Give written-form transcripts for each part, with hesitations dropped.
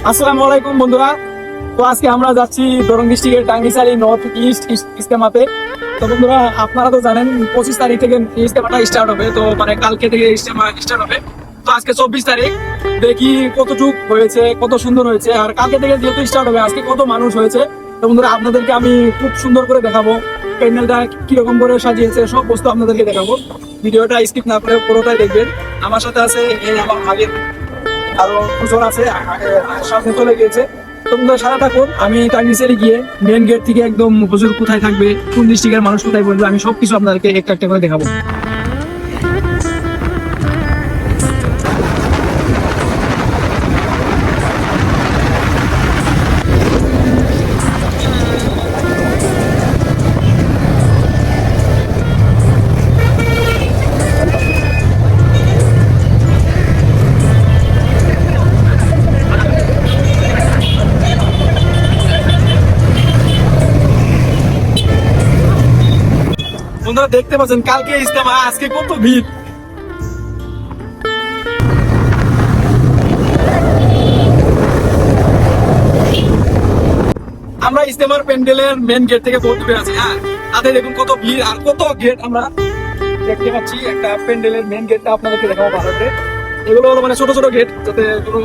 আসসালামু আলাইকুম বন্ধুরা। তো আজকে আমরা যাচ্ছি দরং ডিস্ট্রিক্টের টাঙ্গিচালি নর্থ ইস্ট ইজতেমাতে। তো বন্ধুরা, আপনারা তো জানেন 25 তারিখ থেকে ইজতেমাটা স্টার্ট হবে। তো মানে কালকে থেকে ইজতেমা স্টার্ট হবে। তো আজকে 24 তারিখ, দেখি কতটুক হয়েছে, কত সুন্দর হয়েছে। আর কালকে থেকে যেহেতু স্টার্ট হবে, আজকে কত মানুষ হয়েছে। তো বন্ধুরা, আপনাদেরকে আমি খুব সুন্দর করে দেখাবো প্যান্ডেলটা কিরকম করে সাজিয়েছে, সব বস্তু আপনাদেরকে দেখাবো। ভিডিওটা স্কিপ না করে পুরোটাই দেখবেন। আমার সাথে আছে এই আমার আগের আরো দুজন আছে, সামনে চলে গিয়েছে। তোমরা সারা থাকুন, আমি টাঙ্গিচালি গিয়ে মেন গেট থেকে একদম হুজুর কোথায় থাকবে, কোন ডিস্ট্রিক্টের মানুষ কোথায় বলবে, আমি সবকিছু আপনাদেরকে একটা একটা করে দেখাবো। বন্ধুরা দেখতে পাচ্ছেন কালকে ইজতেমা, আজকে কত ভিড়। আমরা ইজতেমার প্যান্ডেলের মেন গেট থেকে বহুত দূরে আছি। হ্যাঁ, তাতে দেখুন কত ভিড় আর কত গেট আমরা দেখতে পাচ্ছি। একটা প্যান্ডেলের মেন গেটটা আপনাদেরকে দেখাবো ভালো করে। এগুলো হলো মানে ছোট ছোট গেট, যাতে কোনো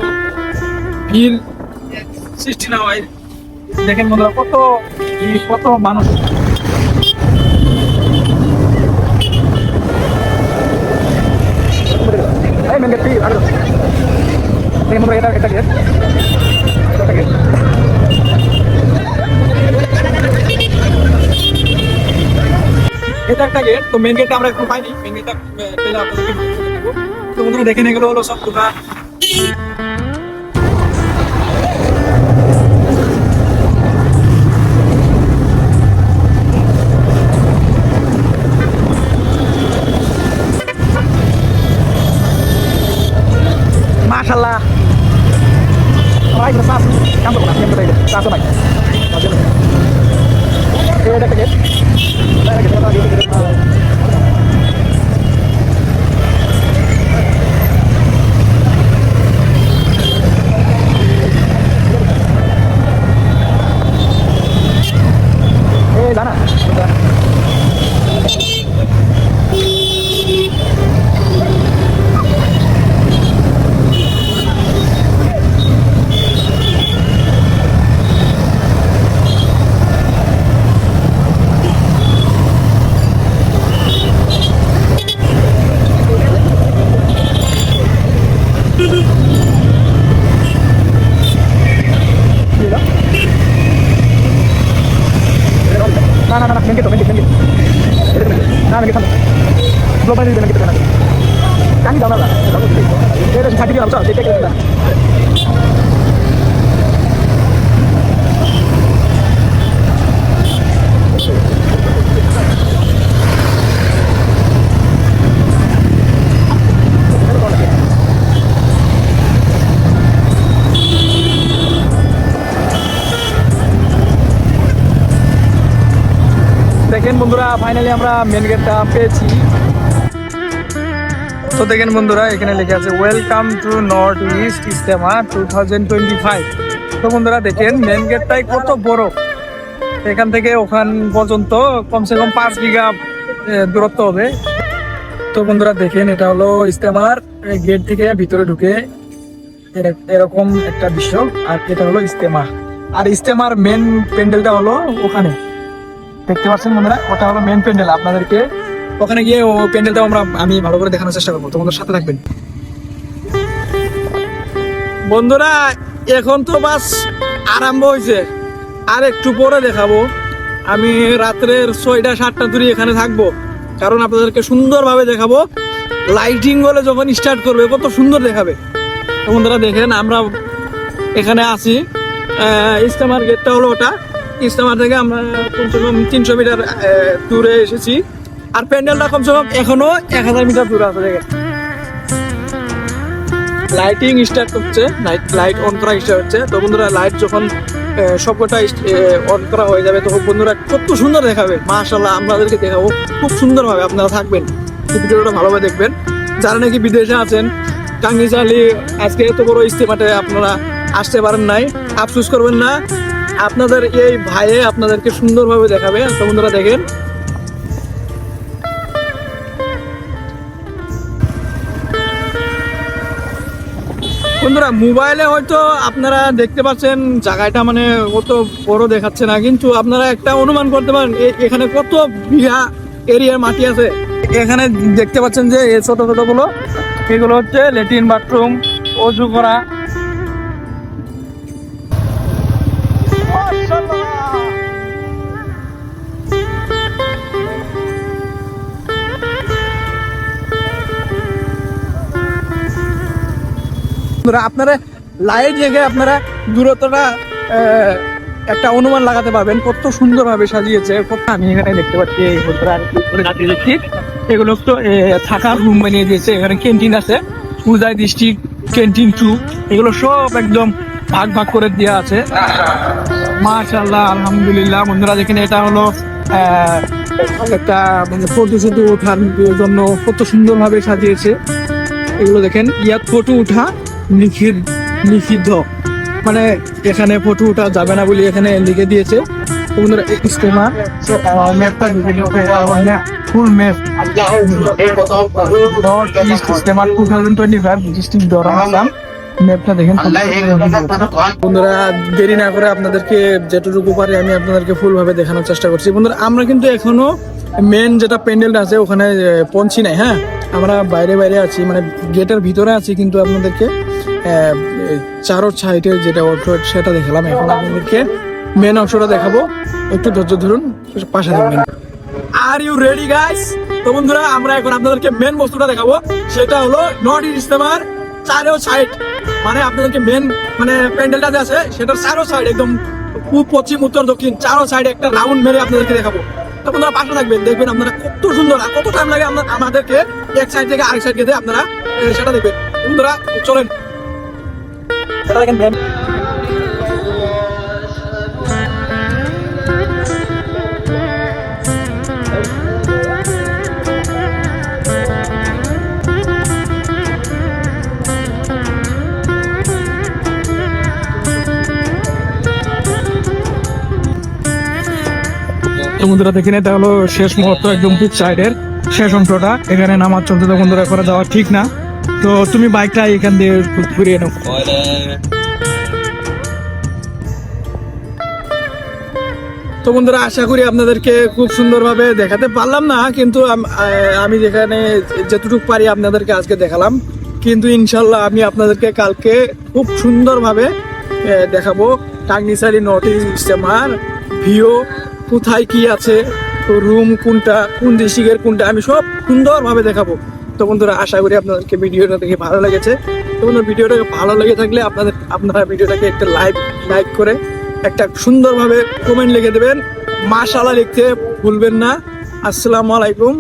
ভিড় সৃষ্টি না হয়। দেখেন বন্ধুরা, কত ভিড়, কত মানুষ। মেন গেট থেকে ভালো দেখেন বন্ধুরা, এটা একটা গেট, একটা গেট। এটা একটা গেট। তো মেন গেটটা আমরা একটু পাইনি, মেন গেটটা পেলে আপনাদেরকে দেখাবো। তো বন্ধুরা দেখেন, এগুলো হলো সব দোকান। মাশাআল্লাহ, ভাই সাস কাম করো না, কেন করে সাস ভাই। এটা একটা গেট, এটা একটা গেট। জানা না না না, main gate main gate main gate না, main gate global main gate না, কানি দাও না, এটা ছাড়ি দিলাম। চল এটা কেটে দাও। দেখেন বন্ধুরা, ফাইনালি আমরা মেন গেটটা পেয়েছি। তো দেখেন বন্ধুরা, এখানে লেখা আছে ওয়েলকাম টু নর্থ ইস্ট ইজতেমা 2025। তো বন্ধুরা দেখেন মেন গেটটাই কত বড়। এখান থেকে ওখান পর্যন্ত কমসে কম 5 বিঘা দূরত্ব হবে। তো বন্ধুরা দেখেন, এটা হলো ইজতেমার গেট থেকে ভিতরে ঢুকে এরকম একটা দৃশ্য। আর এটা হলো ইজতেমা, আর ইজতেমার মেন প্যান্ডেলটা হলো ওখানে দেখতে পাচ্ছেন বন্ধুরা। ওটা হলো মেন প্যান্ডেল। আপনাদেরকে ওখানে গিয়ে ও প্যান্ডেলটা আমি ভালো করে দেখানোর চেষ্টা করবো। তোমাদের সাথে থাকবেন বন্ধুরা। এখন তো বাস আরম্ভ হয়েছে, আর একটু পরে দেখাবো। আমি রাত্রের 6টা-7টা ধরে এখানে থাকবো, কারণ আপনাদেরকে সুন্দরভাবে দেখাবো। লাইটিং বলে যখন স্টার্ট করবে কত সুন্দর দেখাবে। তো বন্ধুরা দেখেন, আমরা এখানে আছি। ইজতেমার গেটটা হলো ওটা। ইজতেমার থেকে আমরা কমসে কম 300 মিটার দূরে এসেছি। আর প্যান্ডেলটা কমসে কম এখনো 1000 মিটার দূরে আছে। দেখেন লাইটিং স্টার্ট হচ্ছে, লাইট অন করা স্টার্ট হচ্ছে। তো বন্ধুরা, লাইট যখন সবকটা অন করা হয়ে যাবে, তখন বন্ধুরা কত সুন্দর দেখাবে। মাশাআল্লাহ, আপনাদেরকে দেখাবো খুব সুন্দরভাবে। আপনারা থাকবেন, ভিডিওটা ভালোভাবে দেখবেন। যারা নাকি বিদেশে আছেন, টাঙ্গিচালি আজকে এত বড় ইজতেমাতে আপনারা আসতে পারেন নাই, আফসোস করবেন না, আপনাদের এই ভাইয়ে আপনাদেরকে সুন্দরভাবে দেখাবে। তো বন্ধুরা দেখেন, বন্ধুরা মোবাইলে হয়তো আপনারা দেখতে পাচ্ছেন জায়গাটা মানে অত বড় দেখাচ্ছে না, কিন্তু আপনারা একটা অনুমান করতে পারেন এখানে কত বিঘা এরিয়ার মাটি আছে। এখানে দেখতে পাচ্ছেন যে এই ছোট ছোট গুলো, এগুলো হচ্ছে ল্যাট্রিন, বাথরুম, অজু করা। আপনারা লাইট দেখে আপনারা দূরত্বটা একটা অনুমান লাগাতে পারবেন কত সুন্দরভাবে সাজিয়েছে। আমি এখানে দেখতে পাচ্ছি এগুলো তো থাকার রুম বানিয়ে দিয়েছে। এখানে ক্যান্টিন আছে, পূজায় ডিস্ট্রিক্ট ক্যান্টিন 2, এগুলো সব একদম ভাগ ভাগ করে দেওয়া আছে। মাশাআল্লাহ, আলহামদুলিল্লাহ। বন্ধুরা দেখেন, এটা হলো একটা মানে ফটো শুধু ওঠার জন্য কত সুন্দরভাবে সাজিয়েছে। এগুলো দেখেন, ইয়াত ফটো উঠা নিষিদ্ধ, মানে এখানে ফটো উঠা যাবে না বলে এখানে লিখে দিয়েছে। বন্ধুরা ইস্তেমা ম্যাপটা ফুল ম্যাপ ইস্তেমা 2025 ডিস্ট্রিক্ট দরং ম্যাপটা দেখেন। বন্ধুরা দেরি না করে আপনাদেরকে যেটুকু পারি আমি আপনাদেরকে ফুল ভাবে দেখানোর চেষ্টা করছি। বন্ধুরা আমরা কিন্তু এখনো মেন যেটা প্যান্ডেলটা আছে ওখানে পৌঁছি নাই। হ্যাঁ, আমরা বাইরে বাইরে আছি, মানে গেটের ভিতরে আছি, কিন্তু আপনাদেরকে চারোর সাইডে যেটা অটো সেটা দেখালাম। এখন আপনাদেরকে মেন অংশটা দেখাবো, একটু ধৈর্য ধরুন, পাশে থাকবেন। Are you ready guys? তো বন্ধুরা আমরা এখন আপনাদেরকে মেন বস্তুটা দেখাবো, সেটা হলো নর্থ ইস্ট ইজতেমার চারো সাইড, মানে আপনাদেরকে মেন মানে প্যান্ডেলটা যে আছে সেটার চারো সাইড, একদম পূব, পশ্চিম, উত্তর, দক্ষিণ চারো সাইডে একটা রাউন্ড মেরে আপনাদেরকে দেখাবো। তো বন্ধুরা পাশে থাকবেন, দেখবেন আপনারা কত সুন্দর আর কত টাইম লাগে আমাদেরকে এক সাইড থেকে আরেক সাইড গেতে আপনারা সেটা দেখবেন। বন্ধুরা চলেন, সেটা দেখেন মেন। বন্ধুরা দেখেন, এটা হলো শেষ মুহূর্ত, একদম পূব সাইডের শেষ অংশটা। এখানে নামাজ চলতে, তো বন্ধুরা করে যাওয়া ঠিক না, তো তুমি বাইকটা এখান দিয়ে ঘুরিয়ে নাও। তো বন্ধুরা আশা করি আপনাদেরকে খুব সুন্দরভাবে দেখাতে পারলাম না, কিন্তু আমি যেখানে যতটুকু পারি আপনাদেরকে আজকে দেখালাম, কিন্তু ইনশাল্লাহ আমি আপনাদেরকে কালকে খুব সুন্দরভাবে দেখাবো টাঙ্গিসারি নর্থ ইস্ট ইজতেমার ভিউ, কোথায় কি আছে, তো রুম কোনটা, কোন ডিস্ট্রিক্টের কোনটা, আমি সব সুন্দরভাবে দেখাবো। তো বন্ধুরা আশা করি আপনাদেরকে ভিডিওটা দেখে ভালো লেগেছে। তো বন্ধুরা ভিডিওটাকে ভালো লেগে থাকলে আপনারা ভিডিওটাকে একটা লাইক করে একটা সুন্দরভাবে কমেন্ট লিখে দেবেন, মাশাআল্লাহ লিখতে ভুলবেন না। আসসালামু আলাইকুম।